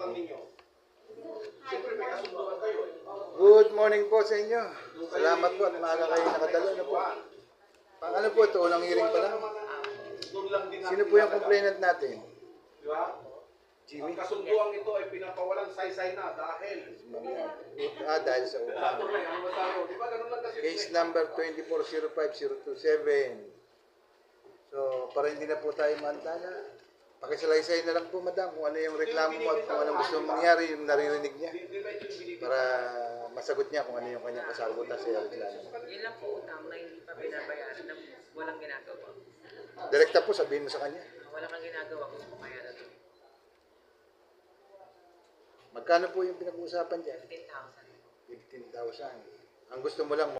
lang ninyo. Siyempre may kasunduan kayo. Good morning po sa inyo. Salamat po at maaga kayo nakadalo na po. Pang ano po ito, unang hearing pa lang. Doon lang din Sino po yung complainant natin? Di ba? Jimmy? Ang kasunduan ito ay pinapawalang saysay na dahil. Dahil sa utang. Ano ba tayo? Di ba ganun lang kasi? Case number 2405027. So, para hindi na po tayo mantala, pakisalaysay na lang po, madam, kung ano yung reklamo mo at kung anong gusto mong mangyari, yung naririnig niya. Para masagot niya kung ano yung kanyang kasagutan sa reklamo. Yun lang po utang na hindi pa binabayaran na walang ginagawa. Direkta po, sabihin mo sa kanya. Wala kang ginagawa kung bayaran ito. Magkano po yung pinag-uusapan dyan? 15,000. 15,000. Ang gusto mo lang